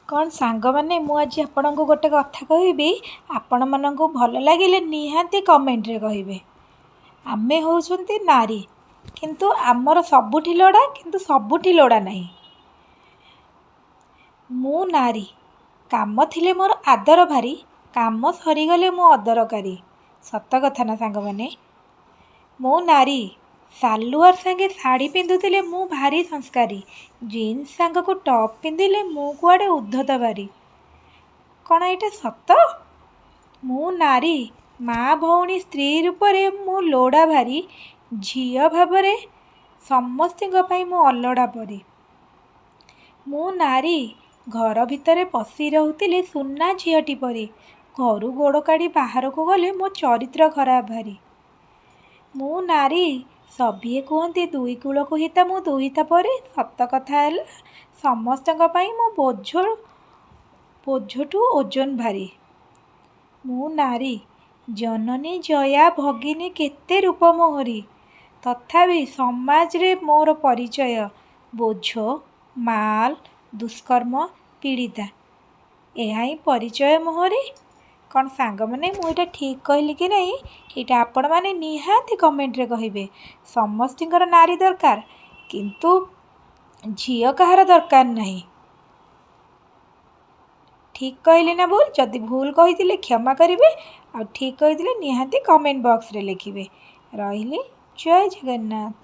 କ'ଣ ସାଙ୍ଗମାନେ, ମୁଁ ଆଜି ଆପଣଙ୍କୁ ଗୋଟେ କଥା କହିବି। ଆପଣମାନଙ୍କୁ ଭଲ ଲାଗିଲେ ନିହାତି କମେଣ୍ଟରେ କହିବେ। ଆମେ ହେଉଛନ୍ତି ନାରୀ, କିନ୍ତୁ ଆମର ସବୁଠି ଲୋଡ଼ା, କିନ୍ତୁ ସବୁଠି ଲୋଡ଼ା ନାହିଁ। ମୁଁ ନାରୀ, କାମ ଥିଲେ ମୋର ଆଦର ଭାରି, କାମ ସରିଗଲେ ମୁଁ ଅଦରକାରୀ। ସତ କଥା ନା ସାଙ୍ଗମାନେ? ମୁଁ ନାରୀ, ସାଲୁଆର ସାଙ୍ଗେ ଶାଢ଼ୀ ପିନ୍ଧୁଥିଲେ ମୁଁ ଭାରି ସଂସ୍କାରୀ, ଜିନ୍ସ ସାଙ୍ଗକୁ ଟପ୍ ପିନ୍ଧିଲେ ମୁଁ କୁଆଡ଼େ ଉଦ୍ଧତ ଭାରି। କ'ଣ ଏଇଟା ସତ? ମୁଁ ନାରୀ, ମା ଭଉଣୀ ସ୍ତ୍ରୀ ରୂପରେ ମୁଁ ଲୋଡ଼ା ଭାରି, ଝିଅ ଭାବରେ ସମସ୍ତଙ୍କ ପାଇଁ ମୁଁ ଅଲୋଡ଼ା ପରି। ମୁଁ ନାରୀ, ଘର ଭିତରେ ପଶି ରହୁଥିଲେ ସୁନା ଝିଅଟି ପରି, ଘରୁ ଗୋଡ଼ କାଢ଼ି ବାହାରକୁ ଗଲେ ମୋ ଚରିତ୍ର ଖରାପ ଭାରି। ମୁଁ ନାରୀ, ସଭିଏ କୁହନ୍ତି ଦୁଇ କୂଳକୁ ହିତା, ମୁଁ ଦୁହିତା ପରି। ସତ କଥା ହେଲା ସମସ୍ତଙ୍କ ପାଇଁ ମୁଁ ବୋଝଠୁ ଓଜନ ଭାରି। ମୁଁ ନାରୀ, ଜନନୀ ଜୟା ଭଗିନୀ କେତେ ରୂପ ମୋହରି, ତଥାପି ସମାଜରେ ମୋର ପରିଚୟ ବୋଝ, ମାଲ, ଦୁଷ୍କର୍ମ ପୀଡ଼ିତା, ଏହା ହିଁ ପରିଚୟ ମୋହରି। କ'ଣ ସାଙ୍ଗମାନେ, ମୁଁ ଏଇଟା ଠିକ୍ କହିଲି କି ନାହିଁ? ଏଇଟା ଆପଣମାନେ ନିହାତି କମେଣ୍ଟରେ କହିବେ। ସମସ୍ତଙ୍କର ନାରୀ ଦରକାର, କିନ୍ତୁ ଝିଅ କାହାର ଦରକାର ନାହିଁ। ଠିକ୍ କହିଲି ନା ଭୁଲ? ଯଦି ଭୁଲ କହିଥିଲେ କ୍ଷମା କରିବେ, ଆଉ ଠିକ୍ କହିଥିଲେ ନିହାତି କମେଣ୍ଟ ବକ୍ସରେ ଲେଖିବେ। ରହିଲି, ଜୟ ଜଗନ୍ନାଥ।